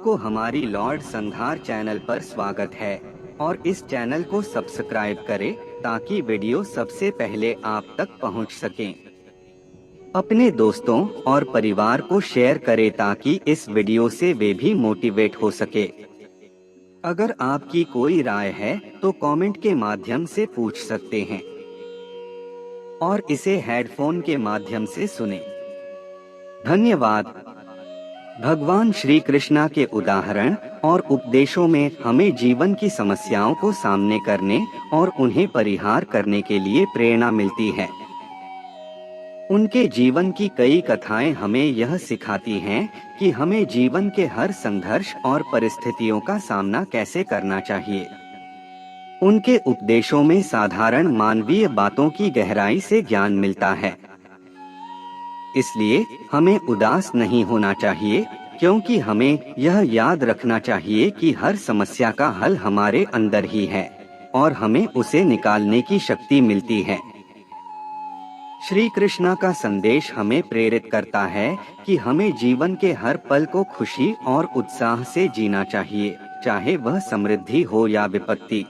आपको हमारी Lord संधार channel पर स्वागत है और इस चैनल को सब्सक्राइब करें ताकि वीडियो सबसे पहले आप तक पहुंच सकें। अपने दोस्तों और परिवार को शेयर करें ताकि इस वीडियो से वे भी मोटिवेट हो सके। अगर आपकी कोई राय है तो कमेंट के माध्यम से पूछ सकते हैं और इसे हेडफोन के माध्यम से सुनें। धन्यवाद। भगवान श्री कृष्णा के उदाहरण और उपदेशों में हमें जीवन की समस्याओं को सामने करने और उन्हें परिहार करने के लिए प्रेरणा मिलती है। उनके जीवन की कई कथाएं हमें यह सिखाती हैं कि हमें जीवन के हर संघर्ष और परिस्थितियों का सामना कैसे करना चाहिए। उनके उपदेशों में साधारण मानवीय बातों की गहराई से ज्ञान मिलता है। इसलिए हमें उदास नहीं होना चाहिए, क्योंकि हमें यह याद रखना चाहिए कि हर समस्या का हल हमारे अंदर ही है और हमें उसे निकालने की शक्ति मिलती है। श्री कृष्णा का संदेश हमें प्रेरित करता है कि हमें जीवन के हर पल को खुशी और उत्साह से जीना चाहिए, चाहे वह समृद्धि हो या विपत्ति।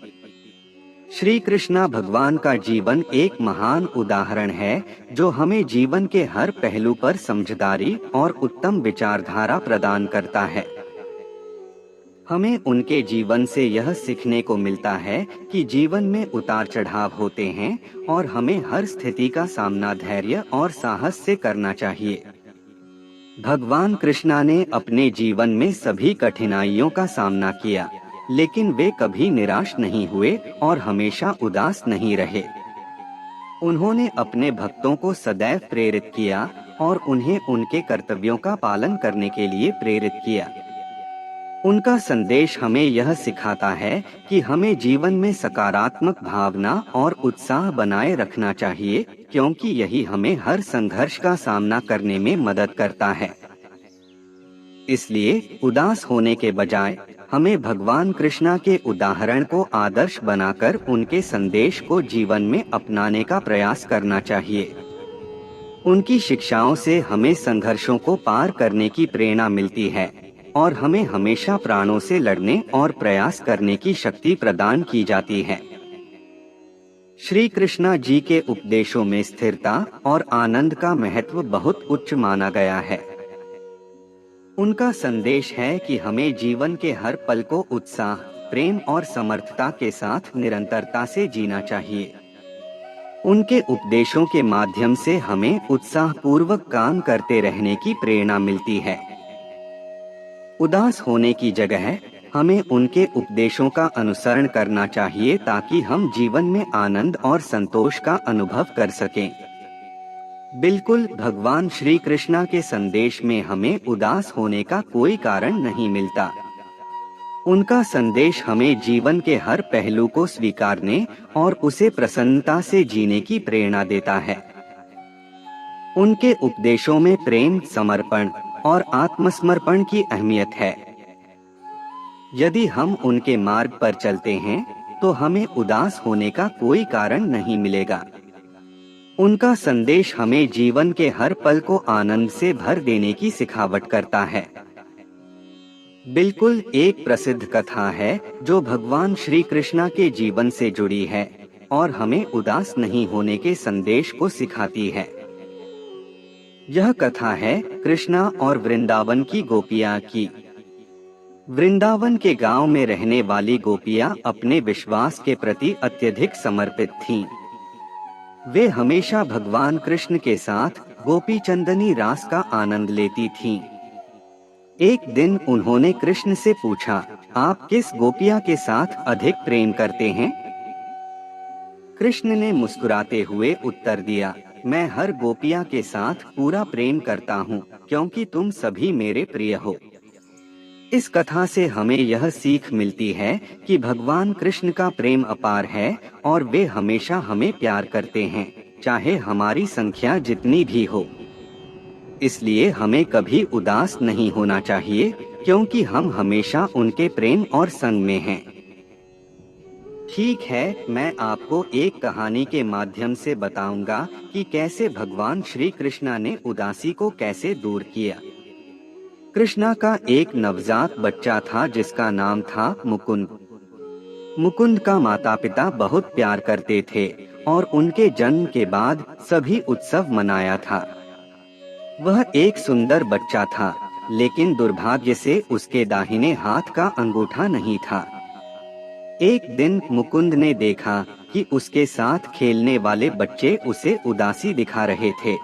श्री कृष्णा भगवान का जीवन एक महान उदाहरण है जो हमें जीवन के हर पहलू पर समझदारी और उत्तम विचारधारा प्रदान करता है। हमें उनके जीवन से यह सीखने को मिलता है कि जीवन में उतार चढ़ाव होते हैं और हमें हर स्थिति का सामना धैर्य और साहस से करना चाहिए। भगवान कृष्णा ने अपने जीवन में सभी कठिनाइयों का सामना किया, लेकिन वे कभी निराश नहीं हुए और हमेशा उदास नहीं रहे। उन्होंने अपने भक्तों को सदैव प्रेरित किया और उन्हें उनके कर्तव्यों का पालन करने के लिए प्रेरित किया। उनका संदेश हमें यह सिखाता है कि हमें जीवन में सकारात्मक भावना और उत्साह बनाए रखना चाहिए, क्योंकि यही हमें हर संघर्ष का सामना करने में मदद करता है। इसलिए उदास होने के बजाय हमें भगवान कृष्णा के उदाहरण को आदर्श बनाकर उनके संदेश को जीवन में अपनाने का प्रयास करना चाहिए। उनकी शिक्षाओं से हमें संघर्षों को पार करने की प्रेरणा मिलती है और हमें हमेशा प्राणों से लड़ने और प्रयास करने की शक्ति प्रदान की जाती है। श्री कृष्णा जी के उपदेशों में स्थिरता और आनंद का महत्व बहुत उच्च माना गया है। उनका संदेश है कि हमें जीवन के हर पल को उत्साह, प्रेम और समर्थता के साथ निरंतरता से जीना चाहिए। उनके उपदेशों के माध्यम से हमें उत्साहपूर्वक काम करते रहने की प्रेरणा मिलती है। उदास होने की जगह हमें उनके उपदेशों का अनुसरण करना चाहिए ताकि हम जीवन में आनंद और संतोष का अनुभव कर सकें। बिल्कुल, भगवान श्री कृष्णा के संदेश में हमें उदास होने का कोई कारण नहीं मिलता। उनका संदेश हमें जीवन के हर पहलू को स्वीकारने और उसे प्रसन्नता से जीने की प्रेरणा देता है। उनके उपदेशों में प्रेम, समर्पण और आत्मसमर्पण की अहमियत है। यदि हम उनके मार्ग पर चलते हैं तो हमें उदास होने का कोई कारण नहीं मिलेगा। उनका संदेश हमें जीवन के हर पल को आनंद से भर देने की सिखावट करता है। बिल्कुल, एक प्रसिद्ध कथा है जो भगवान श्री कृष्णा के जीवन से जुड़ी है और हमें उदास नहीं होने के संदेश को सिखाती है। यह कथा है कृष्णा और वृंदावन की गोपियां की। वृंदावन के गांव में रहने वाली गोपियां अपने विश्वास के प्रति अत्यधिक समर्पित थीं। वे हमेशा भगवान कृष्ण के साथ गोपी चंदनी रास का आनंद लेती थीं। एक दिन उन्होंने कृष्ण से पूछा, आप किस गोपिया के साथ अधिक प्रेम करते हैं? कृष्ण ने मुस्कुराते हुए उत्तर दिया, मैं हर गोपिया के साथ पूरा प्रेम करता हूँ, क्योंकि तुम सभी मेरे प्रिय हो। इस कथा से हमें यह सीख मिलती है कि भगवान कृष्ण का प्रेम अपार है और वे हमेशा हमें प्यार करते हैं, चाहे हमारी संख्या जितनी भी हो। इसलिए हमें कभी उदास नहीं होना चाहिए, क्योंकि हम हमेशा उनके प्रेम और संग में हैं। ठीक है, मैं आपको एक कहानी के माध्यम से बताऊंगा कि कैसे भगवान श्री कृष्णा ने उदासी को कैसे दूर किया। कृष्णा का एक नवजात बच्चा था जिसका नाम था मुकुंद। मुकुंद का माता पिता बहुत प्यार करते थे और उनके जन्म के बाद सभी उत्सव मनाया था। वह एक सुंदर बच्चा था, लेकिन दुर्भाग्य से उसके दाहिने हाथ का अंगूठा नहीं था। एक दिन मुकुंद ने देखा कि उसके साथ खेलने वाले बच्चे उसे उदासी दिखा रहे थे।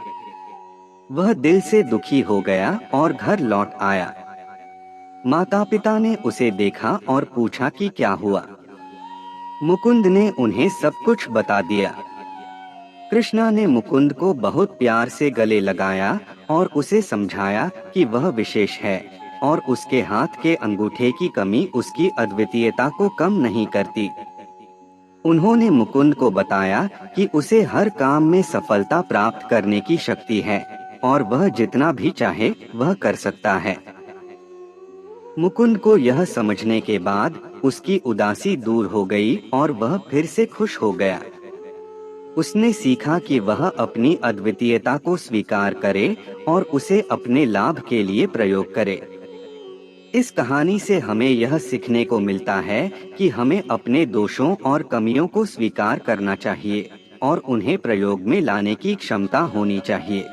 वह दिल से दुखी हो गया और घर लौट आया। माता पिता ने उसे देखा और पूछा कि क्या हुआ। मुकुंद ने उन्हें सब कुछ बता दिया। कृष्णा ने मुकुंद को बहुत प्यार से गले लगाया और उसे समझाया कि वह विशेष है और उसके हाथ के अंगूठे की कमी उसकी अद्वितीयता को कम नहीं करती। उन्होंने मुकुंद को बताया कि उसे हर काम में सफलता प्राप्त करने की शक्ति है और वह जितना भी चाहे वह कर सकता है। मुकुंद को यह समझने के बाद उसकी उदासी दूर हो गई और वह फिर से खुश हो गया। उसने सीखा कि वह अपनी अद्वितीयता को स्वीकार करे और उसे अपने लाभ के लिए प्रयोग करे। इस कहानी से हमें यह सीखने को मिलता है कि हमें अपने दोषों और कमियों को स्वीकार करना चाहिए और उन्हें प्रयोग में लाने की क्षमता होनी चाहिए।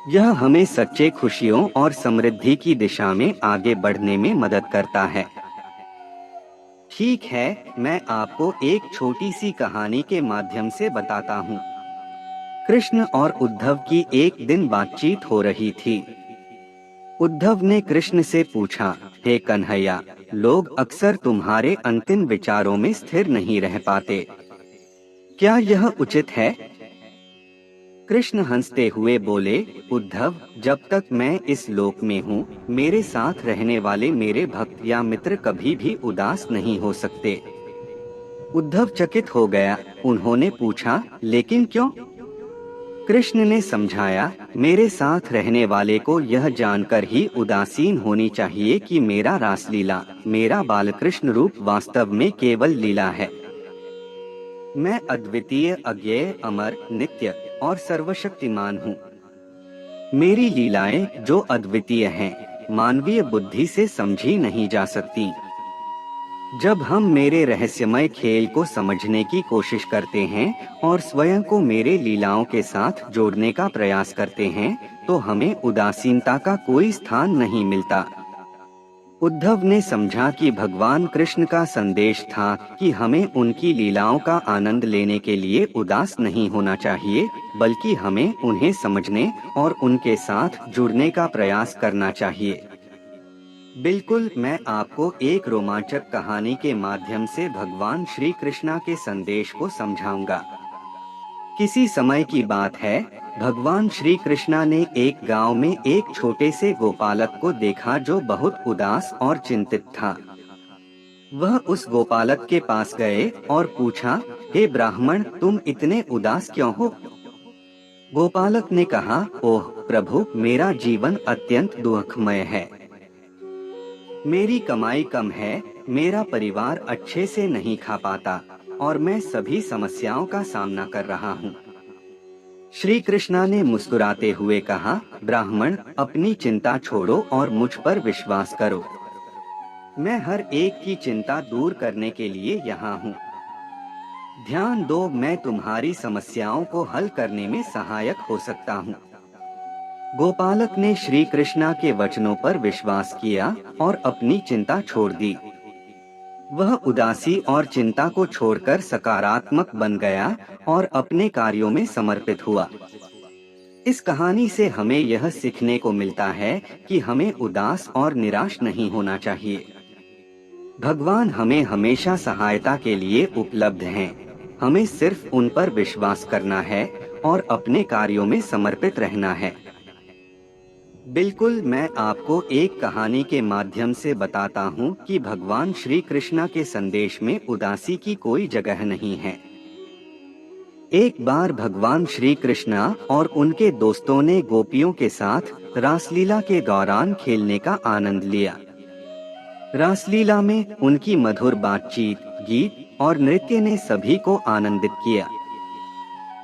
यह हमें सच्चे खुशियों और समृद्धि की दिशा में आगे बढ़ने में मदद करता है। ठीक है, मैं आपको एक छोटी सी कहानी के माध्यम से बताता हूँ। कृष्ण और उद्धव की एक दिन बातचीत हो रही थी। उद्धव ने कृष्ण से पूछा, हे कन्हैया, लोग अक्सर तुम्हारे अंतिम विचारों में स्थिर नहीं रह पाते। क्या यह उचित है? कृष्ण हंसते हुए बोले, उद्धव, जब तक मैं इस लोक में हूँ, मेरे साथ रहने वाले मेरे भक्त या मित्र कभी भी उदास नहीं हो सकते। उद्धव चकित हो गया। उन्होंने पूछा, लेकिन क्यों? कृष्ण ने समझाया, मेरे साथ रहने वाले को यह जानकर ही उदासीन होनी चाहिए कि मेरा रासलीला, मेरा बालकृष्ण रूप वास्तव में केवल लीला है। मैं अद्वितीय, अज्ञेय, अमर, नित्य और सर्वशक्तिमान हूँ। मेरी लीलाएं जो अद्वितीय हैं, मानवीय बुद्धि से समझी नहीं जा सकती। जब हम मेरे रहस्यमय खेल को समझने की कोशिश करते हैं और स्वयं को मेरे लीलाओं के साथ जोड़ने का प्रयास करते हैं, तो हमें उदासीनता का कोई स्थान नहीं मिलता। उद्धव ने समझा कि भगवान कृष्ण का संदेश था कि हमें उनकी लीलाओं का आनंद लेने के लिए उदास नहीं होना चाहिए, बल्कि हमें उन्हें समझने और उनके साथ जुड़ने का प्रयास करना चाहिए। बिल्कुल, मैं आपको एक रोमांचक कहानी के माध्यम से भगवान श्री कृष्णा के संदेश को समझाऊंगा। किसी समय की बात है, भगवान श्री कृष्णा ने एक गांव में एक छोटे से गोपालक को देखा जो बहुत उदास और चिंतित था। वह उस गोपालक के पास गए और पूछा, हे ब्राह्मण, तुम इतने उदास क्यों हो? गोपालक ने कहा, ओह प्रभु, मेरा जीवन अत्यंत दुखमय है। मेरी कमाई कम है, मेरा परिवार अच्छे से नहीं खा पाता और मैं सभी समस्याओं का सामना कर रहा हूँ। श्री कृष्णा ने मुस्कुराते हुए कहा, ब्राह्मण, अपनी चिंता छोड़ो और मुझ पर विश्वास करो। मैं हर एक की चिंता दूर करने के लिए यहाँ हूँ। ध्यान दो, मैं तुम्हारी समस्याओं को हल करने में सहायक हो सकता हूँ। गोपालक ने श्री कृष्णा के वचनों पर विश्वास किया और अपनी चिंता छोड़ दी। वह उदासी और चिंता को छोड़कर सकारात्मक बन गया और अपने कार्यों में समर्पित हुआ। इस कहानी से हमें यह सीखने को मिलता है कि हमें उदास और निराश नहीं होना चाहिए। भगवान हमें हमेशा सहायता के लिए उपलब्ध हैं। हमें सिर्फ उन पर विश्वास करना है और अपने कार्यों में समर्पित रहना है। बिल्कुल, मैं आपको एक कहानी के माध्यम से बताता हूँ कि भगवान श्री कृष्णा के संदेश में उदासी की कोई जगह नहीं है। एक बार भगवान श्री कृष्णा और उनके दोस्तों ने गोपियों के साथ रासलीला के दौरान खेलने का आनंद लिया। रासलीला में उनकी मधुर बातचीत, गीत और नृत्य ने सभी को आनंदित किया।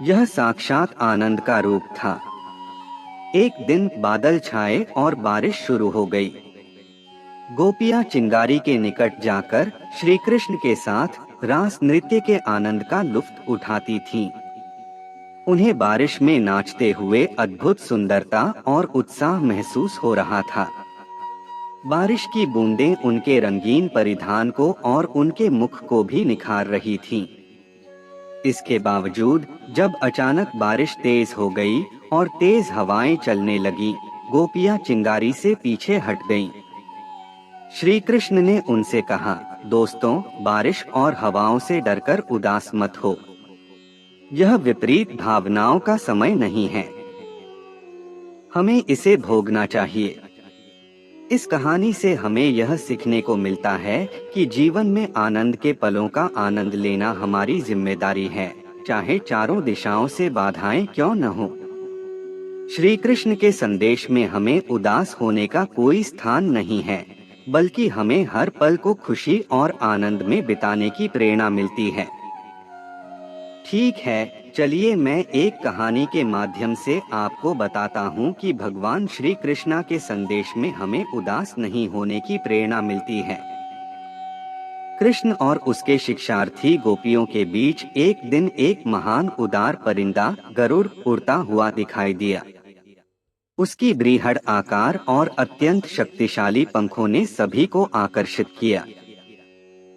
यह साक्षात आनंद का रूप था। एक दिन बादल छाए और बारिश शुरू हो गई। गोपियां चिंगारी के निकट जाकर श्री कृष्ण के साथ रास नृत्य के आनंद का लुत्फ उठाती थीं। उन्हें बारिश में नाचते हुए अद्भुत सुंदरता और उत्साह महसूस हो रहा था। बारिश की बूंदें उनके रंगीन परिधान को और उनके मुख को भी निखार रही थीं। इसके बावजूद जब अचानक बारिश तेज हो गई और तेज हवाएं चलने लगी, गोपियां चिंगारी से पीछे हट गईं। श्री कृष्ण ने उनसे कहा, दोस्तों, बारिश और हवाओं से डरकर उदास मत हो। यह विपरीत भावनाओं का समय नहीं है। हमें इसे भोगना चाहिए। इस कहानी से हमें यह सीखने को मिलता है कि जीवन में आनंद के पलों का आनंद लेना हमारी जिम्मेदारी है, चाहे चारों दिशाओं से बाधाएं क्यों न हो। श्री कृष्ण के संदेश में हमें उदास होने का कोई स्थान नहीं है, बल्कि हमें हर पल को खुशी और आनंद में बिताने की प्रेरणा मिलती है। ठीक है, चलिए मैं एक कहानी के माध्यम से आपको बताता हूँ कि भगवान श्री कृष्णा के संदेश में हमें उदास नहीं होने की प्रेरणा मिलती है। कृष्ण और उसके शिक्षार्थी गोपियों के बीच एक दिन एक महान उदार परिंदा गरुड़ उड़ता हुआ दिखाई दिया। उसकी बृहद आकार और अत्यंत शक्तिशाली पंखों ने सभी को आकर्षित किया।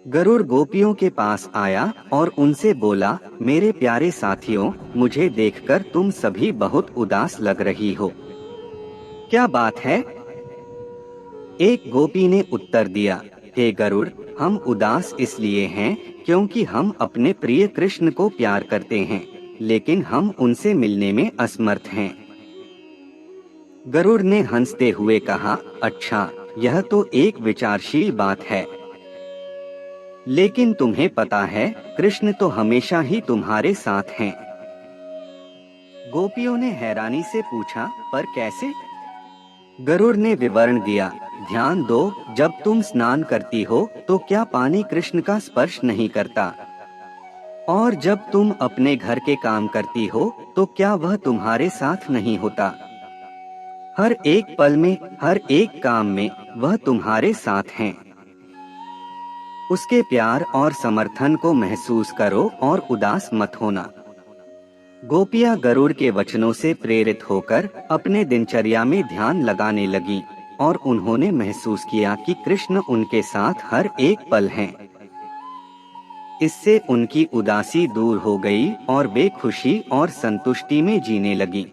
गरुड़ गोपियों के पास आया और उनसे बोला, मेरे प्यारे साथियों, मुझे देखकर तुम सभी बहुत उदास लग रही हो। क्या बात है? एक गोपी ने उत्तर दिया, हे गरुड़, हम उदास इसलिए हैं क्योंकि हम अपने प्रिय कृष्ण को प्यार करते हैं, लेकिन हम उनसे मिलने में असमर्थ हैं। गरुड़ ने हंसते हुए कहा, अच्छा, यह तो एक विचारशील बात है। लेकिन तुम्हें पता है, कृष्ण तो हमेशा ही तुम्हारे साथ हैं। गोपियों ने हैरानी से पूछा, पर कैसे? गरुड़ ने विवरण दिया, ध्यान दो, जब तुम स्नान करती हो तो क्या पानी कृष्ण का स्पर्श नहीं करता? और जब तुम अपने घर के काम करती हो तो क्या वह तुम्हारे साथ नहीं होता? हर एक पल में, हर एक काम में वह तुम्हारे साथ हैं। उसके प्यार और समर्थन को महसूस करो और उदास मत होना। गोपियां गरुड़ के वचनों से प्रेरित होकर अपने दिनचर्या में ध्यान लगाने लगी और उन्होंने महसूस किया कि कृष्ण उनके साथ हर एक पल हैं। इससे उनकी उदासी दूर हो गई और वे खुशी और संतुष्टि में जीने लगी।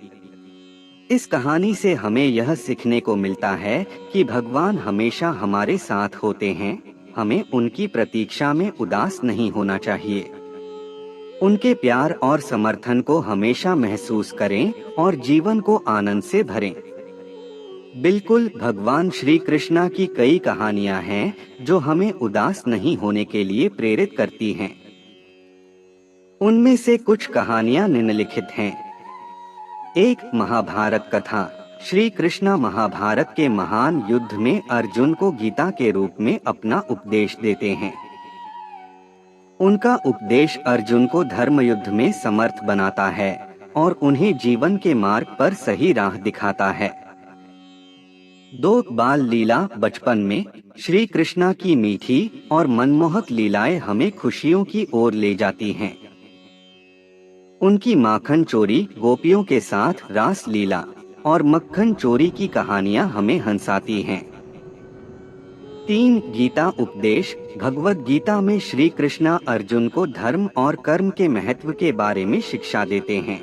इस कहानी से हमें यह सीखने को मिलता है कि भगवान हमेशा हमारे साथ होते हैं। हमें उनकी प्रतीक्षा में उदास नहीं होना चाहिए। उनके प्यार और समर्थन को हमेशा महसूस करें और जीवन को आनंद से भरें। बिल्कुल, भगवान श्री कृष्णा की कई कहानियां हैं जो हमें उदास नहीं होने के लिए प्रेरित करती हैं। उनमें से कुछ कहानियां निम्नलिखित हैं। एक महाभारत कथा। श्री कृष्णा महाभारत के महान युद्ध में अर्जुन को गीता के रूप में अपना उपदेश देते हैं। उनका उपदेश अर्जुन को धर्म युद्ध में समर्थ बनाता है और उन्हें जीवन के मार्ग पर सही राह दिखाता है। दो बाल लीला। बचपन में श्री कृष्णा की मीठी और मनमोहक लीलाएं हमें खुशियों की ओर ले जाती हैं। उनकी माखन चोरी, गोपियों के साथ रास लीला और मक्खन चोरी की कहानियां हमें हंसाती हैं। 3 गीता उपदेश। भगवत गीता में श्री कृष्णा अर्जुन को धर्म और कर्म के महत्व के बारे में शिक्षा देते हैं।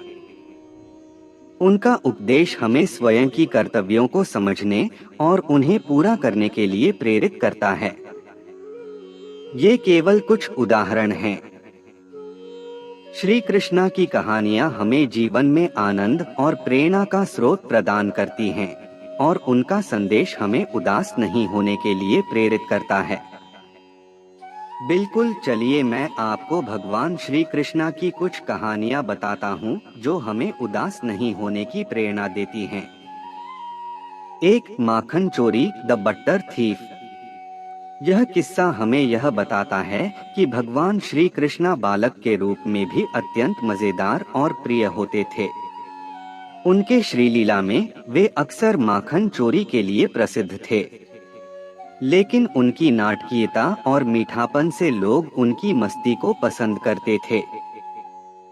उनका उपदेश हमें स्वयं की कर्तव्यों को समझने और उन्हें पूरा करने के लिए प्रेरित करता है। ये केवल कुछ उदाहरण हैं। श्री कृष्णा की कहानियां हमें जीवन में आनंद और प्रेरणा का स्रोत प्रदान करती हैं और उनका संदेश हमें उदास नहीं होने के लिए प्रेरित करता है। बिल्कुल, चलिए मैं आपको भगवान श्री कृष्णा की कुछ कहानियां बताता हूं जो हमें उदास नहीं होने की प्रेरणा देती हैं। 1 माखन चोरी, द बटर थीफ। यह किस्सा हमें यह बताता है कि भगवान श्री कृष्णा बालक के रूप में भी अत्यंत मजेदार और प्रिय होते थे। उनके श्रीलीला में वे अक्सर माखन चोरी के लिए प्रसिद्ध थे, लेकिन उनकी नाटकीयता और मीठापन से लोग उनकी मस्ती को पसंद करते थे।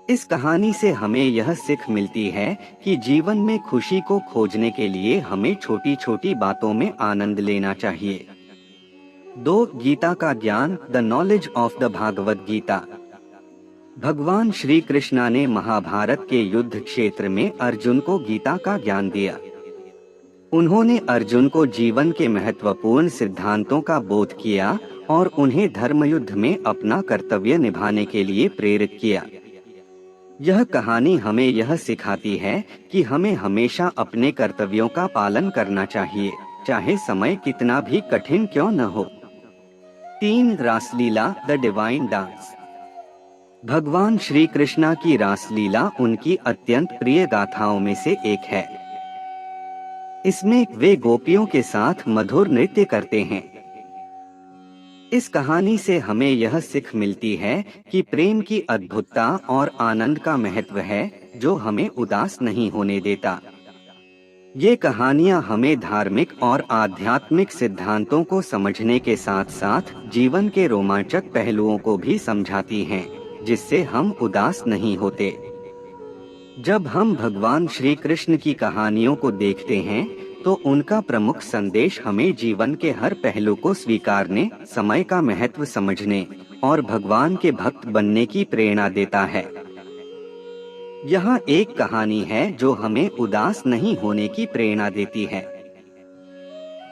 इस कहानी से हमें यह सीख मिलती है कि जीवन में खुशी को खोजने के लिए हमें छोटी छोटी बातों में आनंद लेना चाहिए। 2. गीता का ज्ञान, the knowledge of the Bhagavad Gita. भगवान श्री कृष्णा ने महाभारत के युद्ध क्षेत्र में अर्जुन को गीता का ज्ञान दिया। उन्होंने अर्जुन को जीवन के महत्वपूर्ण सिद्धांतों का बोध किया और उन्हें धर्मयुद्ध में अपना कर्तव्य निभाने के लिए प्रेरित किया। यह कहानी हमें यह सिखाती है कि हमें हमेशा अपने कर्तव्यों का पालन करना चाहिए, चाहे समय कितना भी कठिन क्यों न हो। 3. रासलीला, द डिवाइन डांस। भगवान श्री कृष्णा की रासलीला उनकी अत्यंत प्रिय गाथाओं में से एक है। इसमें वे गोपियों के साथ मधुर नृत्य करते हैं। इस कहानी से हमें यह सीख मिलती है कि प्रेम की अद्भुतता और आनंद का महत्व है, जो हमें उदास नहीं होने देता। ये कहानियाँ हमें धार्मिक और आध्यात्मिक सिद्धांतों को समझने के साथ साथ जीवन के रोमांचक पहलुओं को भी समझाती हैं, जिससे हम उदास नहीं होते। जब हम भगवान श्री कृष्ण की कहानियों को देखते हैं तो उनका प्रमुख संदेश हमें जीवन के हर पहलू को स्वीकारने, समय का महत्व समझने और भगवान के भक्त बनने की प्रेरणा देता है। यहाँ एक कहानी है जो हमें उदास नहीं होने की प्रेरणा देती है।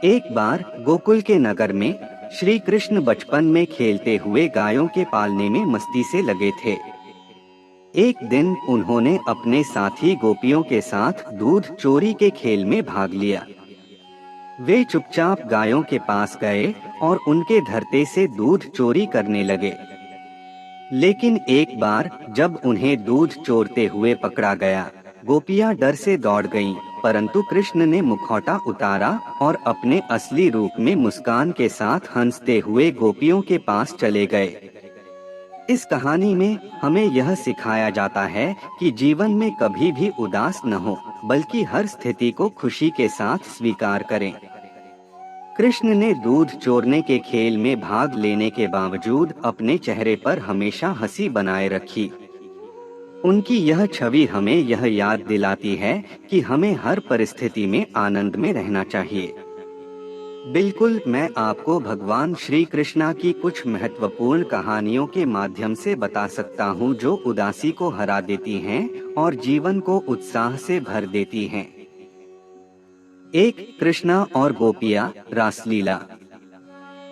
एक बार गोकुल के नगर में श्री कृष्ण बचपन में खेलते हुए गायों के पालने में मस्ती से लगे थे। एक दिन उन्होंने अपने साथी गोपियों के साथ दूध चोरी के खेल में भाग लिया। वे चुपचाप गायों के पास गए और उनके धरते से दूध चोरी करने लगे। लेकिन एक बार जब उन्हें दूध चोरते हुए पकड़ा गया, गोपियां डर से दौड़ गईं, परंतु कृष्ण ने मुखौटा उतारा और अपने असली रूप में मुस्कान के साथ हंसते हुए गोपियों के पास चले गए। इस कहानी में हमें यह सिखाया जाता है कि जीवन में कभी भी उदास न हो, बल्कि हर स्थिति को खुशी के साथ स्वीकार करें। कृष्ण ने दूध चोरने के खेल में भाग लेने के बावजूद अपने चेहरे पर हमेशा हंसी बनाए रखी। उनकी यह छवि हमें यह याद दिलाती है कि हमें हर परिस्थिति में आनंद में रहना चाहिए। बिल्कुल, मैं आपको भगवान श्री कृष्णा की कुछ महत्वपूर्ण कहानियों के माध्यम से बता सकता हूँ जो उदासी को हरा देती हैं और जीवन को उत्साह से भर देती हैं। 1. कृष्णा और गोपियाँ, रासलीला।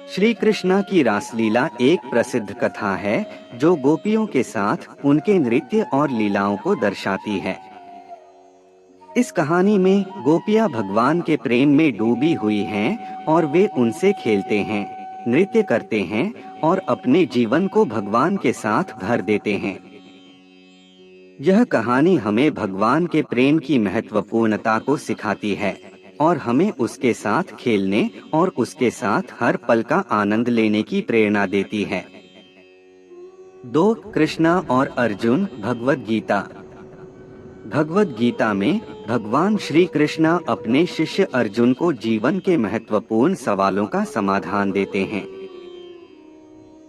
श्री कृष्णा की रासलीला एक प्रसिद्ध कथा है जो गोपियों के साथ उनके नृत्य और लीलाओं को दर्शाती है। इस कहानी में गोपियां भगवान के प्रेम में डूबी हुई हैं और वे उनसे खेलते हैं, नृत्य करते हैं और अपने जीवन को भगवान के साथ भर देते हैं। यह कहानी हमें भगवान के प्रेम की महत्वपूर्णता को सिखाती है और हमें उसके साथ खेलने और उसके साथ हर पल का आनंद लेने की प्रेरणा देती है। 2. कृष्णा और अर्जुन, भगवद गीता। भगवद गीता में भगवान श्री कृष्णा अपने शिष्य अर्जुन को जीवन के महत्वपूर्ण सवालों का समाधान देते हैं।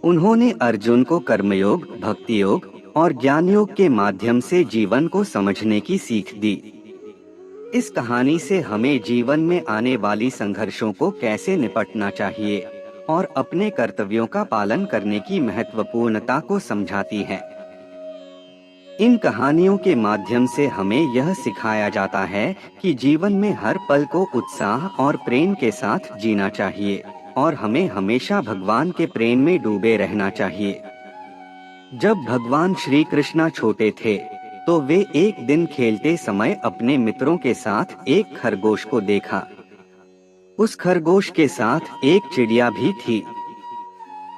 उन्होंने अर्जुन को कर्मयोग, भक्ति योग और ज्ञान योग के माध्यम से जीवन को समझने की सीख दी। इस कहानी से हमें जीवन में आने वाली संघर्षों को कैसे निपटना चाहिए और अपने कर्तव्यों का पालन करने की महत्वपूर्णता को समझाती है। इन कहानियों के माध्यम से हमें यह सिखाया जाता है कि जीवन में हर पल को उत्साह और प्रेम के साथ जीना चाहिए और हमें हमेशा भगवान के प्रेम में डूबे रहना चाहिए। जब भगवान श्री कृष्णा छोटे थे तो वे एक दिन खेलते समय अपने मित्रों के साथ एक खरगोश को देखा। उस खरगोश के साथ एक चिड़िया भी थी।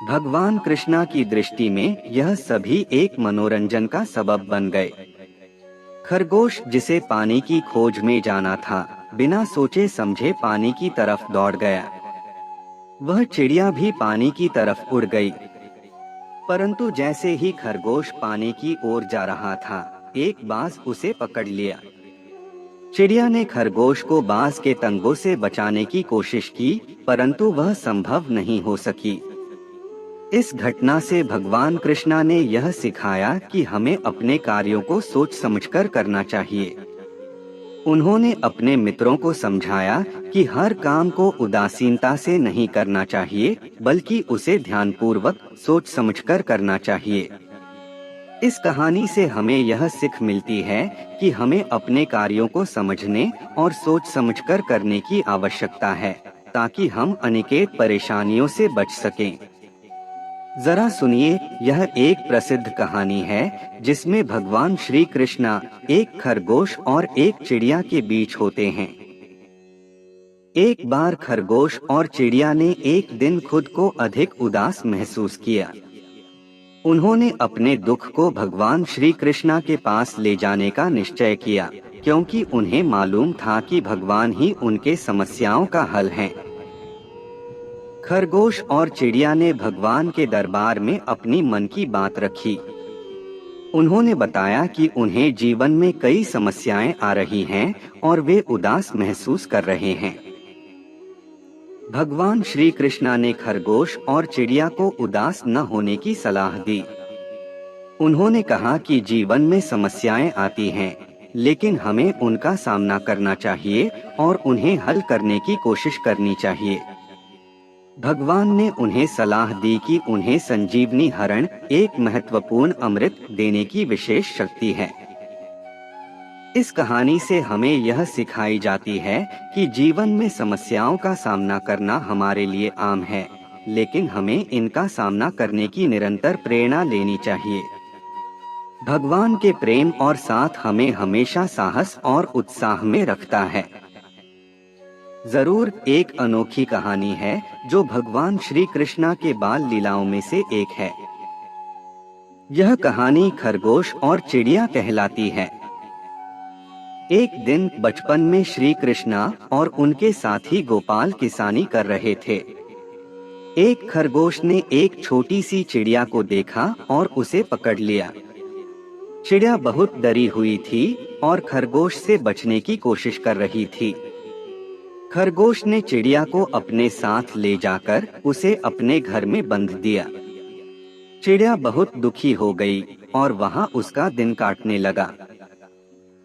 भगवान कृष्णा की दृष्टि में यह सभी एक मनोरंजन का सबब बन गए। खरगोश, जिसे पानी की खोज में जाना था, बिना सोचे समझे पानी की तरफ दौड़ गया। वह चिड़िया भी पानी की तरफ उड़ गई, परंतु जैसे ही खरगोश पानी की ओर जा रहा था, एक बाज उसे पकड़ लिया। चिड़िया ने खरगोश को बाज के तंगों से बचाने की कोशिश की, परंतु वह संभव नहीं हो सकी। इस घटना से भगवान कृष्णा ने यह सिखाया कि हमें अपने कार्यों को सोच समझकर करना चाहिए। उन्होंने अपने मित्रों को समझाया कि हर काम को उदासीनता से नहीं करना चाहिए, बल्कि उसे ध्यानपूर्वक सोच समझकर करना चाहिए। इस कहानी से हमें यह सीख मिलती है कि हमें अपने कार्यों को समझने और सोच समझकर करने की आवश्यकता है, ताकि हम अनेक परेशानियों से बच सकें। जरा सुनिए, यह एक प्रसिद्ध कहानी है जिसमें भगवान श्री कृष्णा एक खरगोश और एक चिड़िया के बीच होते हैं। एक बार खरगोश और चिड़िया ने एक दिन खुद को अधिक उदास महसूस किया। उन्होंने अपने दुख को भगवान श्री कृष्णा के पास ले जाने का निश्चय किया, क्योंकि उन्हें मालूम था कि भगवान ही उनके समस्याओं का हल हैं। खरगोश और चिड़िया ने भगवान के दरबार में अपनी मन की बात रखी। उन्होंने बताया कि उन्हें जीवन में कई समस्याएं आ रही हैं और वे उदास महसूस कर रहे हैं। भगवान श्री कृष्णा ने खरगोश और चिड़िया को उदास न होने की सलाह दी। उन्होंने कहा कि जीवन में समस्याएं आती हैं, लेकिन हमें उनका सामना करना चाहिए और उन्हें हल करने की कोशिश करनी चाहिए। भगवान ने उन्हें सलाह दी कि उन्हें संजीवनी हरण, एक महत्वपूर्ण अमृत देने की विशेष शक्ति है। इस कहानी से हमें यह सिखाई जाती है कि जीवन में समस्याओं का सामना करना हमारे लिए आम है, लेकिन हमें इनका सामना करने की निरंतर प्रेरणा लेनी चाहिए। भगवान के प्रेम और साथ हमें हमेशा साहस और उत्साह में रखता है। जरूर एक अनोखी कहानी है जो भगवान श्री कृष्णा के बाल लीलाओं में से एक है। यह कहानी खरगोश और चिड़िया कहलाती है। एक दिन बचपन में श्री कृष्णा और उनके साथी गोपाल किसानी कर रहे थे। एक खरगोश ने एक छोटी सी चिड़िया को देखा और उसे पकड़ लिया। चिड़िया बहुत डरी हुई थी और खरगोश से बचने की कोशिश कर रही थी। खरगोश ने चिड़िया को अपने साथ ले जाकर उसे अपने घर में बंद दिया। चिड़िया बहुत दुखी हो गई और वहां उसका दिन काटने लगा।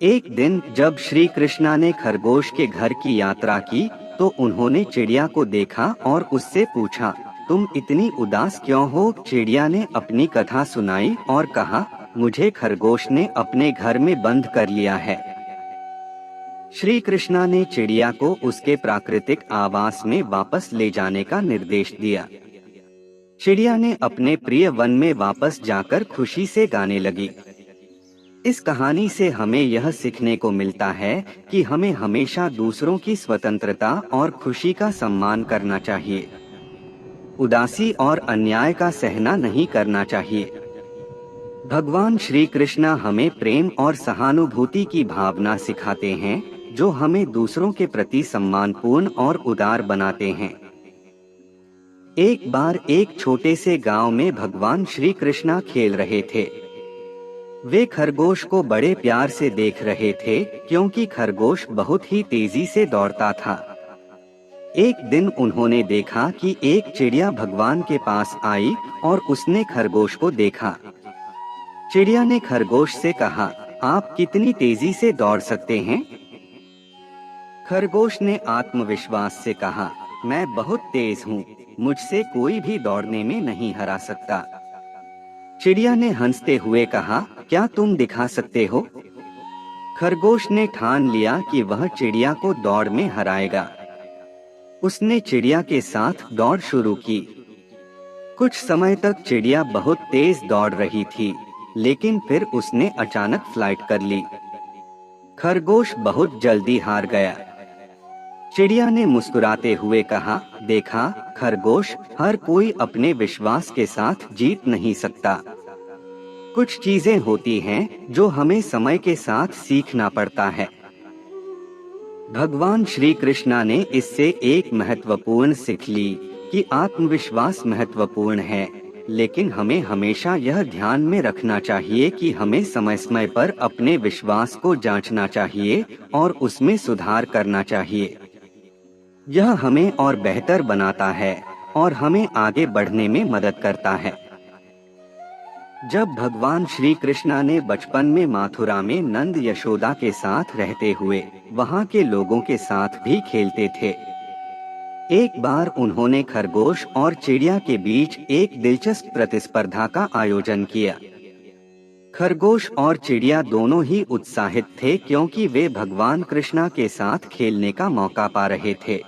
एक दिन जब श्री कृष्णा ने खरगोश के घर की यात्रा की, तो उन्होंने चिड़िया को देखा और उससे पूछा, तुम इतनी उदास क्यों हो? चिड़िया ने अपनी कथा सुनाई और कहा, मुझे खरगोश ने अपने घर में बंद कर लिया है। श्री कृष्णा ने चिड़िया को उसके प्राकृतिक आवास में वापस ले जाने का निर्देश दिया। चिड़िया ने अपने प्रिय वन में वापस जाकर खुशी से गाने लगी। इस कहानी से हमें यह सीखने को मिलता है कि हमें हमेशा दूसरों की स्वतंत्रता और खुशी का सम्मान करना चाहिए। उदासी और अन्याय का सहना नहीं करना चाहिए। भगवान श्री कृष्णा हमें प्रेम और सहानुभूति की भावना सिखाते हैं, जो हमें दूसरों के प्रति सम्मानपूर्ण और उदार बनाते हैं। एक बार एक छोटे से गांव में भगवान श्री कृष्णा खेल रहे थे। वे खरगोश को बड़े प्यार से देख रहे थे, क्योंकि खरगोश बहुत ही तेजी से दौड़ता था। एक दिन उन्होंने देखा कि एक चिड़िया भगवान के पास आई और उसने खरगोश को देखा। चिड़िया ने खरगोश से कहा, आप कितनी तेजी से दौड़ सकते हैं? खरगोश ने आत्मविश्वास से कहा, मैं बहुत तेज हूँ, मुझसे कोई भी दौड़ने में नहीं हरा सकता। चिड़िया ने हंसते हुए कहा, क्या तुम दिखा सकते हो? खरगोश ने ठान लिया कि वह चिड़िया को दौड़ में हराएगा। उसने चिड़िया के साथ दौड़ शुरू की। कुछ समय तक चिड़िया बहुत तेज दौड़ रही थी, लेकिन फिर उसने अचानक फ्लाइट कर ली। खरगोश बहुत जल्दी हार गया। चिड़िया ने मुस्कुराते हुए कहा, देखा खरगोश, हर कोई अपने विश्वास के साथ जीत नहीं सकता। कुछ चीजें होती हैं जो हमें समय के साथ सीखना पड़ता है। भगवान श्री कृष्णा ने इससे एक महत्वपूर्ण सीख ली कि आत्मविश्वास महत्वपूर्ण है, लेकिन हमें हमेशा यह ध्यान में रखना चाहिए कि हमें समय समय पर अपने विश्वास को जांचना चाहिए और उसमें सुधार करना चाहिए। यह हमें और बेहतर बनाता है और हमें आगे बढ़ने में मदद करता है। जब भगवान श्री कृष्णा ने बचपन में मथुरा में नंद यशोदा के साथ रहते हुए वहाँ के लोगों के साथ भी खेलते थे। एक बार उन्होंने खरगोश और चिड़िया के बीच एक दिलचस्प प्रतिस्पर्धा का आयोजन किया। खरगोश और चिड़िया दोनों ही उत्साहित थे क्योंकि वे भगवान कृष्णा के साथ खेलने का मौका पा रहे थे।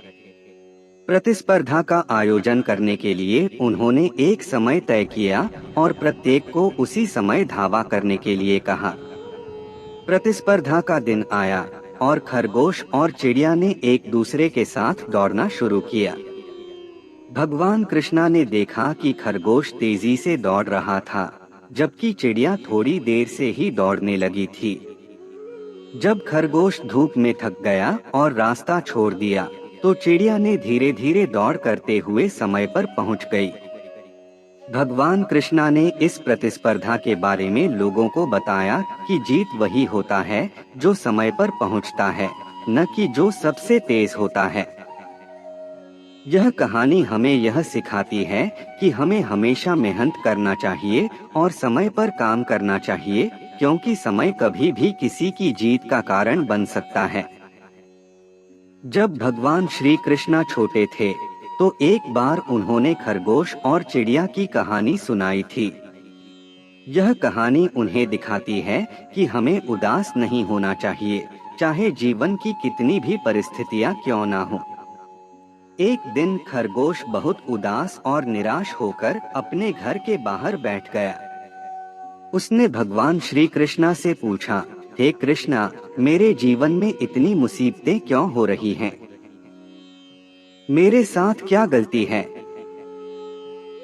प्रतिस्पर्धा का आयोजन करने के लिए उन्होंने एक समय तय किया और प्रत्येक को उसी समय धावा करने के लिए कहा। प्रतिस्पर्धा का दिन आया और खरगोश और चिड़िया ने एक दूसरे के साथ दौड़ना शुरू किया। भगवान कृष्णा ने देखा कि खरगोश तेजी से दौड़ रहा था, जबकि चिड़िया थोड़ी देर से ही दौड़ने लगी थी। जब खरगोश धूप में थक गया और रास्ता छोड़ दिया, तो चिड़िया ने धीरे धीरे दौड़ करते हुए समय पर पहुंच गई। भगवान कृष्णा ने इस प्रतिस्पर्धा के बारे में लोगों को बताया कि जीत वही होता है जो समय पर पहुंचता है, न कि जो सबसे तेज होता है। यह कहानी हमें यह सिखाती है कि हमें हमेशा मेहनत करना चाहिए और समय पर काम करना चाहिए, क्योंकि समय कभी भी किसी की जीत का कारण बन सकता है। जब भगवान श्री कृष्णा छोटे थे तो एक बार उन्होंने खरगोश और चिड़िया की कहानी सुनाई थी। यह कहानी उन्हें दिखाती है कि हमें उदास नहीं होना चाहिए, चाहे जीवन की कितनी भी परिस्थितियां क्यों ना हो। एक दिन खरगोश बहुत उदास और निराश होकर अपने घर के बाहर बैठ गया। उसने भगवान श्री कृष्णा से पूछा, हे कृष्णा, मेरे जीवन में इतनी मुसीबतें क्यों हो रही हैं? मेरे साथ क्या गलती है?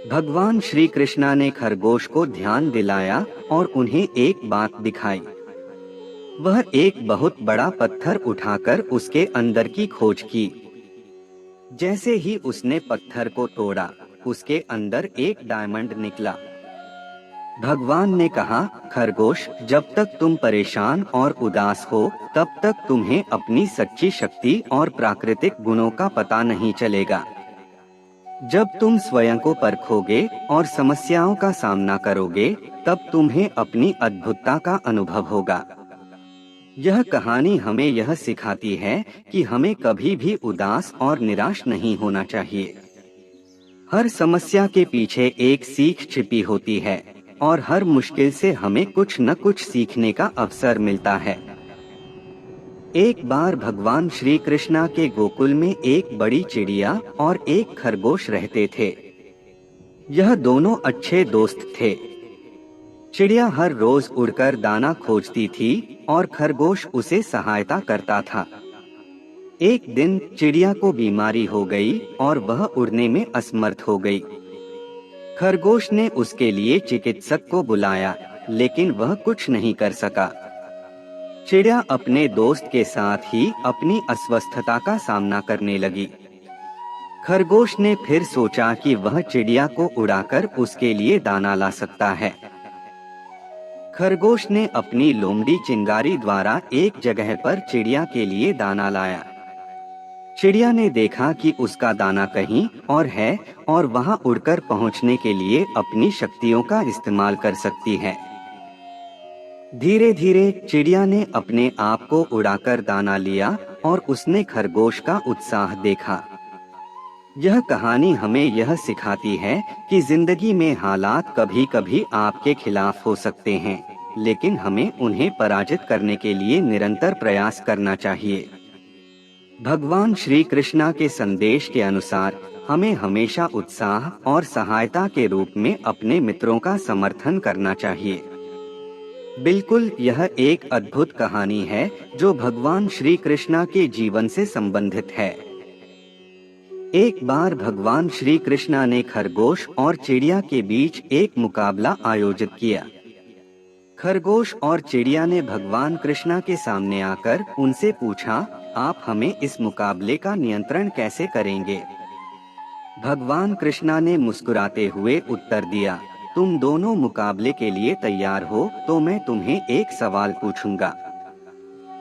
भगवान श्री कृष्णा ने खरगोश को ध्यान दिलाया और उन्हें एक बात दिखाई। वह एक बहुत बड़ा पत्थर उठाकर उसके अंदर की खोज की। जैसे ही उसने पत्थर को तोड़ा, उसके अंदर एक डायमंड निकला। भगवान ने कहा, खरगोश, जब तक तुम परेशान और उदास हो, तब तक तुम्हें अपनी सच्ची शक्ति और प्राकृतिक गुणों का पता नहीं चलेगा। जब तुम स्वयं को परखोगे और समस्याओं का सामना करोगे, तब तुम्हें अपनी अद्भुतता का अनुभव होगा। यह कहानी हमें यह सिखाती है कि हमें कभी भी उदास और निराश नहीं होना चाहिए। हर समस्या के पीछे एक सीख छिपी होती है और हर मुश्किल से हमें कुछ न कुछ सीखने का अवसर मिलता है। एक बार भगवान श्री कृष्णा के गोकुल में एक बड़ी चिड़िया और एक खरगोश रहते थे। यह दोनों अच्छे दोस्त थे। चिड़िया हर रोज उड़कर दाना खोजती थी और खरगोश उसे सहायता करता था। एक दिन चिड़िया को बीमारी हो गई और वह उड़ने में असमर्थ हो गई। खरगोश ने उसके लिए चिकित्सक को बुलाया, लेकिन वह कुछ नहीं कर सका। चिड़िया अपने दोस्त के साथ ही अपनी अस्वस्थता का सामना करने लगी। खरगोश ने फिर सोचा कि वह चिड़िया को उड़ाकर उसके लिए दाना ला सकता है। खरगोश ने अपनी लोमड़ी चिंगारी द्वारा एक जगह पर चिड़िया के लिए दाना लाया। चिड़िया ने देखा कि उसका दाना कहीं और है और वहां उड़कर पहुंचने के लिए अपनी शक्तियों का इस्तेमाल कर सकती है। धीरे धीरे चिड़िया ने अपने आप को उड़ाकर दाना लिया और उसने खरगोश का उत्साह देखा। यह कहानी हमें यह सिखाती है कि जिंदगी में हालात कभी कभी आपके खिलाफ हो सकते हैं, लेकिन हमें उन्हें पराजित करने के लिए निरंतर प्रयास करना चाहिए। भगवान श्री कृष्णा के संदेश के अनुसार हमें हमेशा उत्साह और सहायता के रूप में अपने मित्रों का समर्थन करना चाहिए। बिल्कुल, यह एक अद्भुत कहानी है जो भगवान श्री कृष्णा के जीवन से संबंधित है। एक बार भगवान श्री कृष्णा ने खरगोश और चिड़िया के बीच एक मुकाबला आयोजित किया। खरगोश और चिड़िया ने भगवान कृष्णा के सामने आकर उनसे पूछा, आप हमें इस मुकाबले का नियंत्रण कैसे करेंगे? भगवान कृष्णा ने मुस्कुराते हुए उत्तर दिया, तुम दोनों मुकाबले के लिए तैयार हो तो मैं तुम्हें एक सवाल पूछूंगा।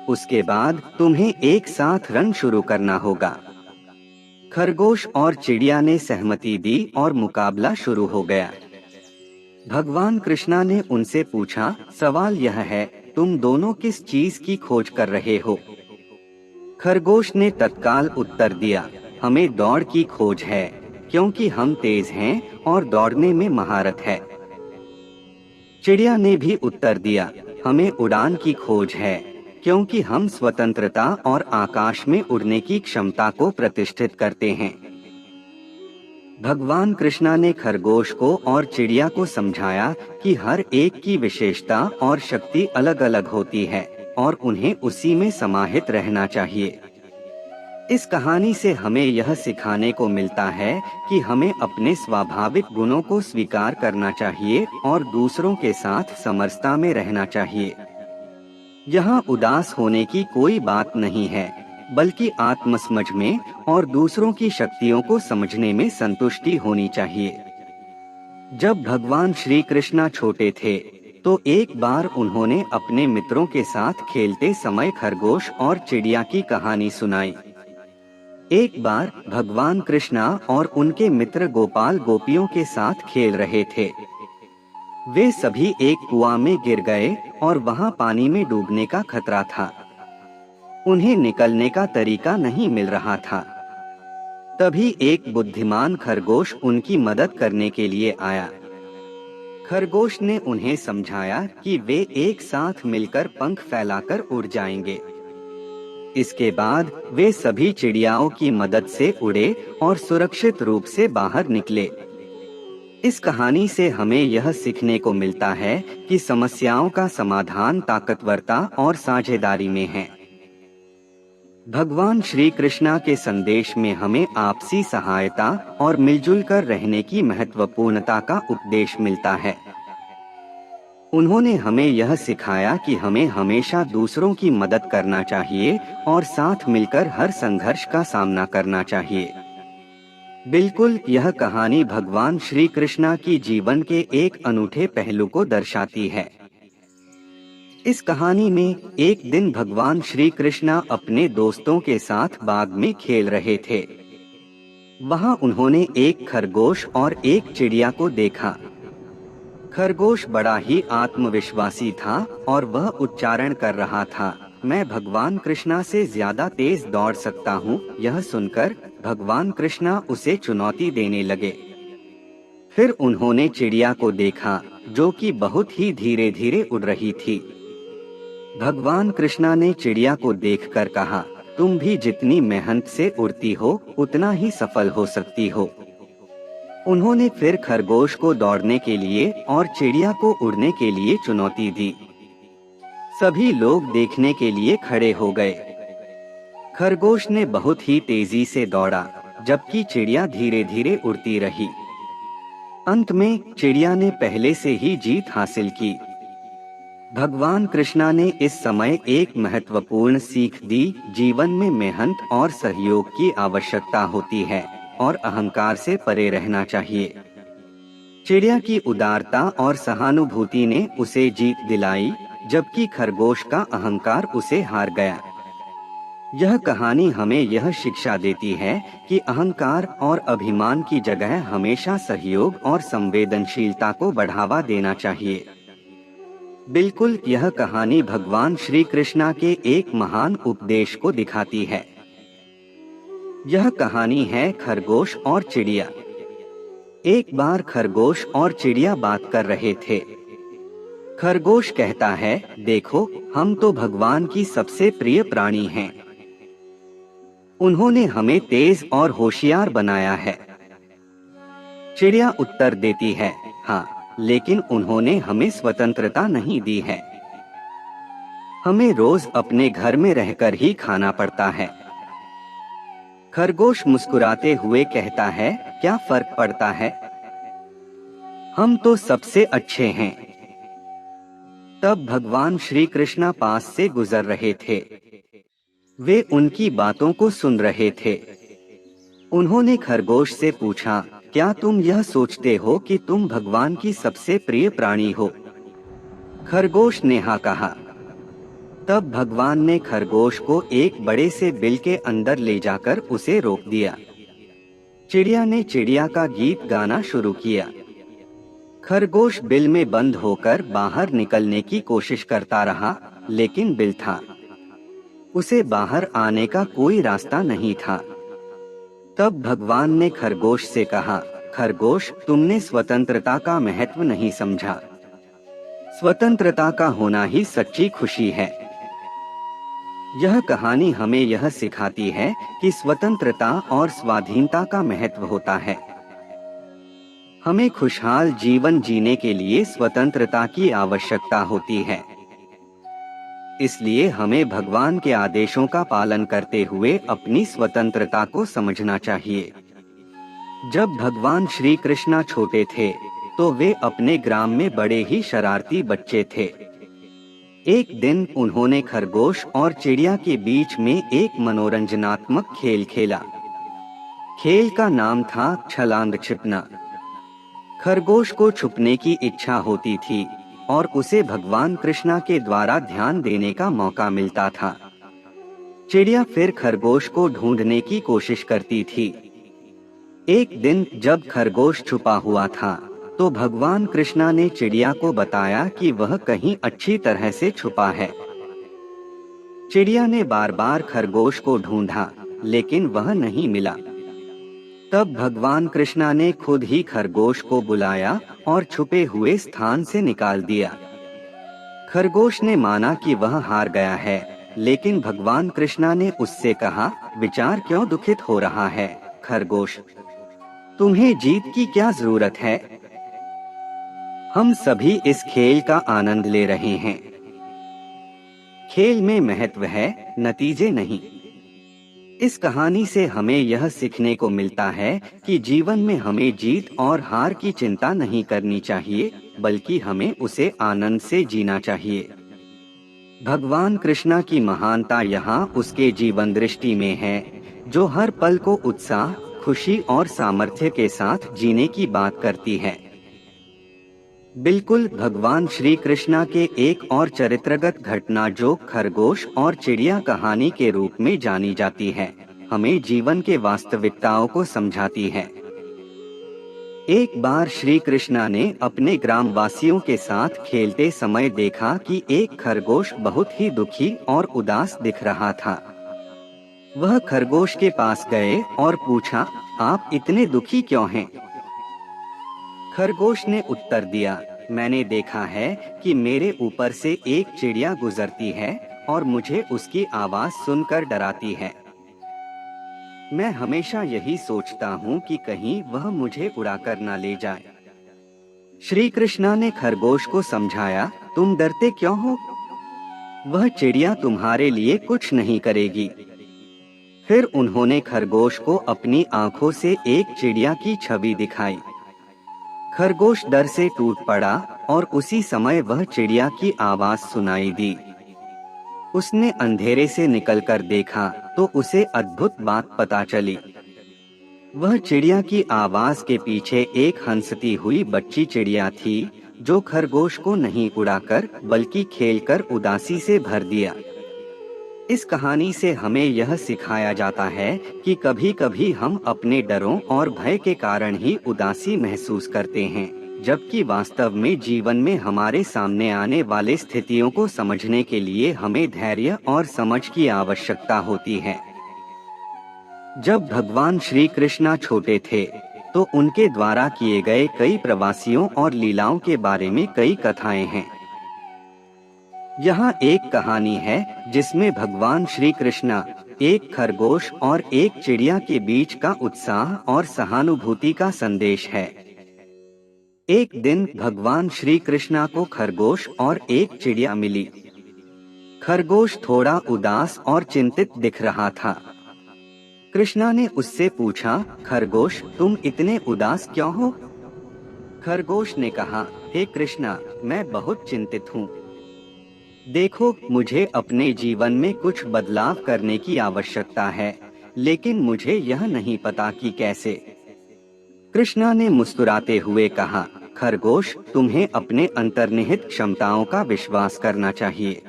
उसके बाद तुम्हें एक साथ रन शुरू करना होगा। खरगोश और चिड़िया ने सहमति दी और मुकाबला शुरू हो गया। भगवान कृष्णा ने उनसे पूछा, सवाल यह है, तुम दोनों किस चीज की खोज कर रहे हो? खरगोश ने तत्काल उत्तर दिया, हमें दौड़ की खोज है, क्योंकि हम तेज हैं और दौड़ने में महारत है। चिड़िया ने भी उत्तर दिया, हमें उड़ान की खोज है, क्योंकि हम स्वतंत्रता और आकाश में उड़ने की क्षमता को प्रतिष्ठित करते हैं। भगवान कृष्णा ने खरगोश को और चिड़िया को समझाया कि हर एक की विशेषता और शक्ति अलग अलग होती है और उन्हें उसी में समाहित रहना चाहिए। इस कहानी से हमें यह सिखाने को मिलता है कि हमें अपने स्वाभाविक गुणों को स्वीकार करना चाहिए और दूसरों के साथ समरसता में रहना चाहिए। यहाँ उदास होने की कोई बात नहीं है, बल्कि आत्मसमझ में और दूसरों की शक्तियों को समझने में संतुष्टि होनी चाहिए। जब भगवान श्री कृष्णा छोटे थे तो एक बार उन्होंने अपने मित्रों के साथ खेलते समय खरगोश और चिड़िया की कहानी सुनाई। एक बार भगवान कृष्णा और उनके मित्र गोपाल गोपियों के साथ खेल रहे थे। वे सभी एक कुआं में गिर गए और वहां पानी में डूबने का खतरा था। उन्हें निकलने का तरीका नहीं मिल रहा था। तभी एक बुद्धिमान खरगोश उनकी मदद करने के लिए आया। खरगोश ने उन्हें समझाया कि वे एक साथ मिलकर पंख फैलाकर उड़ जाएंगे। इसके बाद वे सभी चिड़ियाओं की मदद से उड़े और सुरक्षित रूप से बाहर निकले। इस कहानी से हमें यह सीखने को मिलता है कि समस्याओं का समाधान ताकतवरता और साझेदारी में है। भगवान श्री कृष्णा के संदेश में हमें आपसी सहायता और मिलजुल कर रहने की महत्वपूर्णता का उपदेश मिलता है। उन्होंने हमें यह सिखाया कि हमें हमेशा दूसरों की मदद करना चाहिए और साथ मिलकर हर संघर्ष का सामना करना चाहिए। बिल्कुल, यह कहानी भगवान श्री कृष्णा की जीवन के एक अनूठे पहलू को दर्शाती है। इस कहानी में एक दिन भगवान श्री कृष्णा अपने दोस्तों के साथ बाग में खेल रहे थे। वहां उन्होंने एक खरगोश और एक चिड़िया को देखा। खरगोश बड़ा ही आत्मविश्वासी था और वह उच्चारण कर रहा था, मैं भगवान कृष्णा से ज्यादा तेज दौड़ सकता हूँ। यह सुनकर भगवान कृष्णा उसे चुनौती देने लगे। फिर उन्होंने चिड़िया को देखा, जो कि बहुत ही धीरे धीरे उड़ रही थी। भगवान कृष्णा ने चिड़िया को देखकर कहा, तुम भी जितनी मेहनत से उड़ती हो उतना ही सफल हो सकती हो। उन्होंने फिर खरगोश को दौड़ने के लिए और चिड़िया को उड़ने के लिए चुनौती दी। सभी लोग देखने के लिए खड़े हो गए। खरगोश ने बहुत ही तेजी से दौड़ा, जबकि चिड़िया धीरे धीरे उड़ती रही। अंत में चिड़िया ने पहले से ही जीत हासिल की। भगवान कृष्णा ने इस समय एक महत्वपूर्ण सीख दी, जीवन में मेहनत और सहयोग की आवश्यकता होती है और अहंकार से परे रहना चाहिए। चिड़िया की उदारता और सहानुभूति ने उसे जीत दिलाई, जबकि खरगोश का अहंकार उसे हार गया। यह कहानी हमें यह शिक्षा देती है कि अहंकार और अभिमान की जगह हमेशा सहयोग और संवेदनशीलता को बढ़ावा देना चाहिए। बिल्कुल, यह कहानी भगवान श्री कृष्णा के एक महान उपदेश को दिखाती है। यह कहानी है खरगोश और चिड़िया। एक बार खरगोश और चिड़िया बात कर रहे थे। खरगोश कहता है, देखो, हम तो भगवान की सबसे प्रिय प्राणी हैं। उन्होंने हमें तेज और होशियार बनाया है। चिड़िया उत्तर देती है, हाँ, लेकिन उन्होंने हमें स्वतंत्रता नहीं दी है। हमें रोज अपने घर में रहकर ही खाना पड़ता है। खरगोश मुस्कुराते हुए कहता है, क्या फर्क पड़ता है, हम तो सबसे अच्छे हैं। तब भगवान श्री कृष्णा पास से गुजर रहे थे। वे उनकी बातों को सुन रहे थे। उन्होंने खरगोश से पूछा, क्या तुम यह सोचते हो कि तुम भगवान की सबसे प्रिय प्राणी हो? खरगोश ने हाँ कहा। तब भगवान ने खरगोश को एक बड़े से बिल के अंदर ले जाकर उसे रोक दिया। चिड़िया ने चिड़िया का गीत गाना शुरू किया। खरगोश बिल में बंद होकर बाहर निकलने की कोशिश करता रहा, लेकिन बिल था, उसे बाहर आने का कोई रास्ता नहीं था। तब भगवान ने खरगोश से कहा, खरगोश, तुमने स्वतंत्रता का महत्व नहीं समझा। स्वतंत्रता का होना ही सच्ची खुशी है। यह कहानी हमें यह सिखाती है कि स्वतंत्रता और स्वाधीनता का महत्व होता है। हमें खुशहाल जीवन जीने के लिए स्वतंत्रता की आवश्यकता होती है। इसलिए हमें भगवान के आदेशों का पालन करते हुए अपनी स्वतंत्रता को समझना चाहिए। जब भगवान श्री कृष्णा छोटे थे, तो वे अपने ग्राम में बड़े ही शरारती बच्चे थे। एक दिन उन्होंने खरगोश और चिड़िया के बीच में एक मनोरंजनात्मक खेल खेला। खेल का नाम था छलांग छिपना। खरगोश को छुपने की इच्छा होती थी और उसे भगवान कृष्णा के द्वारा ध्यान देने का मौका मिलता था। चिड़िया फिर खरगोश को ढूंढने की कोशिश करती थी। एक दिन जब खरगोश छुपा हुआ था, तो भगवान कृष्णा ने चिड़िया को बताया कि वह कहीं अच्छी तरह से छुपा है। चिड़िया ने बार बार खरगोश को ढूंढा, लेकिन वह नहीं मिला। तब भगवान कृष्णा ने खुद ही खरगोश को बुलाया और छुपे हुए स्थान से निकाल दिया। खरगोश ने माना कि वह हार गया है, लेकिन भगवान कृष्णा ने उससे कहा, विचार क्यों दुखित हो रहा है खरगोश, तुम्हें जीत की क्या जरूरत है? हम सभी इस खेल का आनंद ले रहे हैं। खेल में महत्व है, नतीजे नहीं। इस कहानी से हमें यह सीखने को मिलता है कि जीवन में हमें जीत और हार की चिंता नहीं करनी चाहिए, बल्कि हमें उसे आनंद से जीना चाहिए। भगवान कृष्णा की महानता यहाँ उसके जीवन दृष्टि में है, जो हर पल को उत्साह, खुशी और सामर्थ्य के साथ जीने की बात करती है। बिल्कुल भगवान श्री कृष्णा के एक और चरित्रगत घटना जो खरगोश और चिड़िया कहानी के रूप में जानी जाती है, हमें जीवन के वास्तविकताओं को समझाती है। एक बार श्री कृष्णा ने अपने ग्राम वासियों के साथ खेलते समय देखा कि एक खरगोश बहुत ही दुखी और उदास दिख रहा था। वह खरगोश के पास गए और पूछा, आप इतने दुखी क्यों हैं? खरगोश ने उत्तर दिया, मैंने देखा है कि मेरे ऊपर से एक चिड़िया गुजरती है और मुझे उसकी आवाज सुनकर डराती है। मैं हमेशा यही सोचता हूँ कि कहीं वह मुझे उड़ाकर ना ले जाए। श्री कृष्णा ने खरगोश को समझाया, तुम डरते क्यों हो? वह चिड़िया तुम्हारे लिए कुछ नहीं करेगी। फिर उन्होंने खरगोश को अपनी आंखों से एक चिड़िया की छवि दिखाई। खरगोश डर से टूट पड़ा और उसी समय वह चिड़िया की आवाज सुनाई दी। उसने अंधेरे से निकलकर देखा तो उसे अद्भुत बात पता चली। वह चिड़िया की आवाज के पीछे एक हंसती हुई बच्ची चिड़िया थी, जो खरगोश को नहीं उड़ाकर बल्कि खेलकर उदासी से भर दिया। इस कहानी से हमें यह सिखाया जाता है कि कभी-कभी हम अपने डरों और भय के कारण ही उदासी महसूस करते हैं, जबकि वास्तव में जीवन में हमारे सामने आने वाले स्थितियों को समझने के लिए हमें धैर्य और समझ की आवश्यकता होती है। जब भगवान श्री कृष्णा छोटे थे, तो उनके द्वारा किए गए कई प्रवासियों और लीलाओं के बारे में कई कथाएं हैं। यहाँ एक कहानी है जिसमें भगवान श्री कृष्णा एक खरगोश और एक चिड़िया के बीच का उत्साह और सहानुभूति का संदेश है। एक दिन भगवान श्री कृष्णा को खरगोश और एक चिड़िया मिली। खरगोश थोड़ा उदास और चिंतित दिख रहा था। कृष्णा ने उससे पूछा, खरगोश, तुम इतने उदास क्यों हो? खरगोश ने कहा, हे कृष्णा, मैं बहुत चिंतित हूँ। देखो, मुझे अपने जीवन में कुछ बदलाव करने की आवश्यकता है, लेकिन मुझे यह नहीं पता कि कैसे। कृष्णा ने मुस्कुराते हुए कहा, खरगोश, तुम्हें अपने अंतर्निहित क्षमताओं का विश्वास करना चाहिए।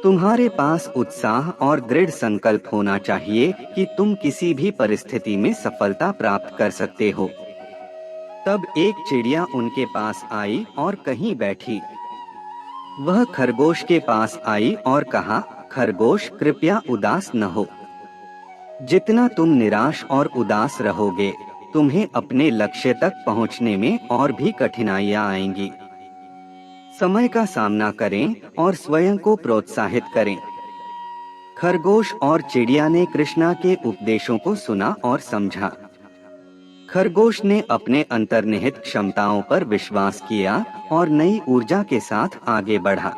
तुम्हारे पास उत्साह और दृढ़ संकल्प होना चाहिए कि तुम किसी भी परिस्थिति में सफलता प्राप्त कर सकते हो। तब एक चिड़िया उनके पास आई और कहीं बैठी। वह खरगोश के पास आई और कहा, खरगोश, कृपया उदास न हो। जितना तुम निराश और उदास रहोगे, तुम्हें अपने लक्ष्य तक पहुंचने में और भी कठिनाइयां आएंगी। समय का सामना करें और स्वयं को प्रोत्साहित करें। खरगोश और चिड़िया ने कृष्णा के उपदेशों को सुना और समझा। खरगोश ने अपने अंतर्निहित क्षमताओं पर विश्वास किया और नई ऊर्जा के साथ आगे बढ़ा।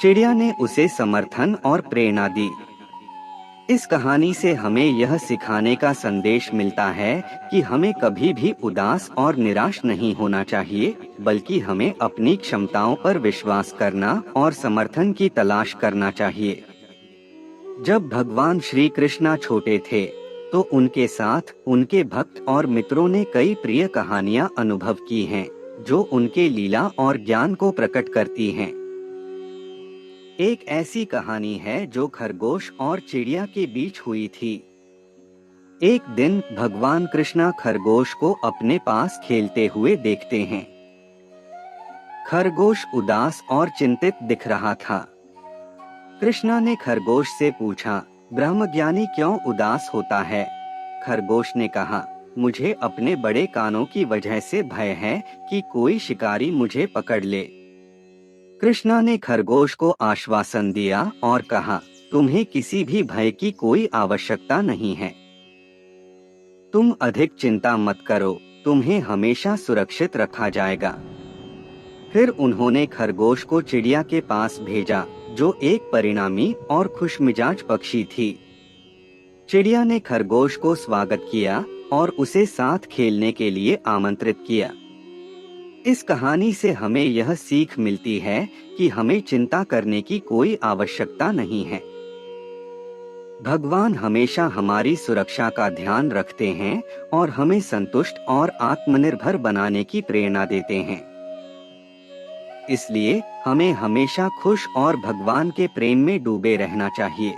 चिड़िया ने उसे समर्थन और प्रेरणा दी। इस कहानी से हमें यह सिखाने का संदेश मिलता है कि हमें कभी भी उदास और निराश नहीं होना चाहिए, बल्कि हमें अपनी क्षमताओं पर विश्वास करना और समर्थन की तलाश करना चाहिए। जब भगवान श्री कृष्णा छोटे थे, तो उनके साथ उनके भक्त और मित्रों ने कई प्रिय कहानियां अनुभव की हैं, जो उनके लीला और ज्ञान को प्रकट करती हैं। एक ऐसी कहानी है जो खरगोश और चिड़िया के बीच हुई थी। एक दिन भगवान कृष्णा खरगोश को अपने पास खेलते हुए देखते हैं। खरगोश उदास और चिंतित दिख रहा था। कृष्णा ने खरगोश से पूछा, ब्रह्मज्ञानी क्यों उदास होता है? खरगोश ने कहा, मुझे अपने बड़े कानों की वजह से भय है कि कोई शिकारी मुझे पकड़ ले। कृष्णा ने खरगोश को आश्वासन दिया और कहा, तुम्हें किसी भी भय की कोई आवश्यकता नहीं है। तुम अधिक चिंता मत करो, तुम्हें हमेशा सुरक्षित रखा जाएगा। फिर उन्होंने खरगोश को चिड़िया के पास भेजा, जो एक परिणामी और खुशमिजाज पक्षी थी। चिड़िया ने खरगोश को स्वागत किया और उसे साथ खेलने के लिए आमंत्रित किया। इस कहानी से हमें यह सीख मिलती है कि हमें चिंता करने की कोई आवश्यकता नहीं है। भगवान हमेशा हमारी सुरक्षा का ध्यान रखते हैं और हमें संतुष्ट और आत्मनिर्भर बनाने की प्रेरणा देते हैं। इसलिए हमें हमेशा खुश और भगवान के प्रेम में डूबे रहना चाहिए।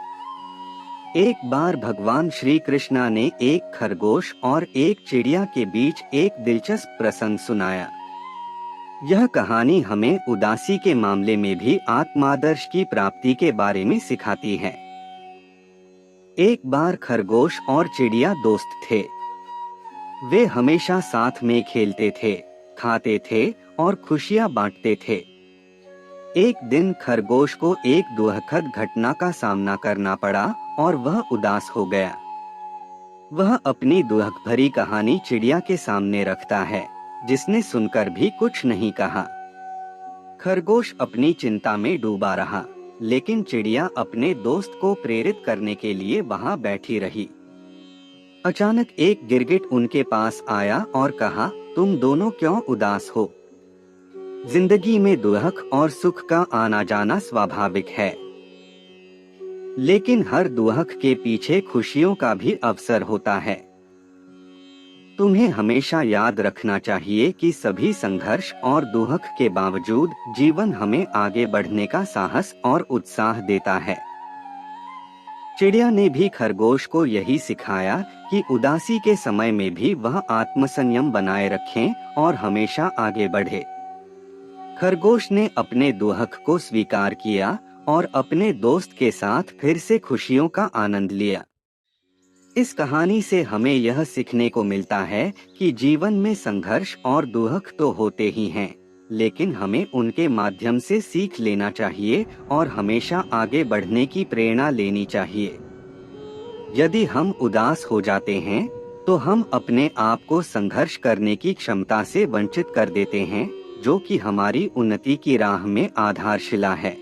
एक बार भगवान श्री कृष्णा ने एक खरगोश और एक चिड़िया के बीच एक दिलचस्प प्रसंग सुनाया। यह कहानी हमें उदासी के मामले में भी आत्मादर्श की प्राप्ति के बारे में सिखाती है। एक बार खरगोश और चिड़िया दोस्त थे। वे हमेशा साथ में खेलते थे, खाते थे और खुशियां बांटते थे। एक दिन खरगोश को एक दुखद घटना का सामना करना पड़ा और वह उदास हो गया। वह अपनी दुख भरी कहानी चिड़िया के सामने रखता है, जिसने सुनकर भी कुछ नहीं कहा। खरगोश अपनी चिंता में डूबा रहा, लेकिन चिड़िया अपने दोस्त को प्रेरित करने के लिए वहां बैठी रही। अचानक एक गिरगिट उनके पास आया और कहा, तुम दोनों क्यों उदास हो? जिंदगी में दुख और सुख का आना जाना स्वाभाविक है, लेकिन हर दुख के पीछे खुशियों का भी अवसर होता है। तुम्हें हमेशा याद रखना चाहिए कि सभी संघर्ष और दुख के बावजूद जीवन हमें आगे बढ़ने का साहस और उत्साह देता है। चिड़िया ने भी खरगोश को यही सिखाया कि उदासी के समय में भी वह आत्मसंयम बनाए रखें और हमेशा आगे बढ़े। खरगोश ने अपने दुख को स्वीकार किया और अपने दोस्त के साथ फिर से खुशियों का आनंद लिया। इस कहानी से हमें यह सीखने को मिलता है कि जीवन में संघर्ष और दुख तो होते ही हैं, लेकिन हमें उनके माध्यम से सीख लेना चाहिए और हमेशा आगे बढ़ने की प्रेरणा लेनी चाहिए। यदि हम उदास हो जाते हैं, तो हम अपने आप को संघर्ष करने की क्षमता से वंचित कर देते हैं, जो कि हमारी उन्नति की राह में आधारशिला है।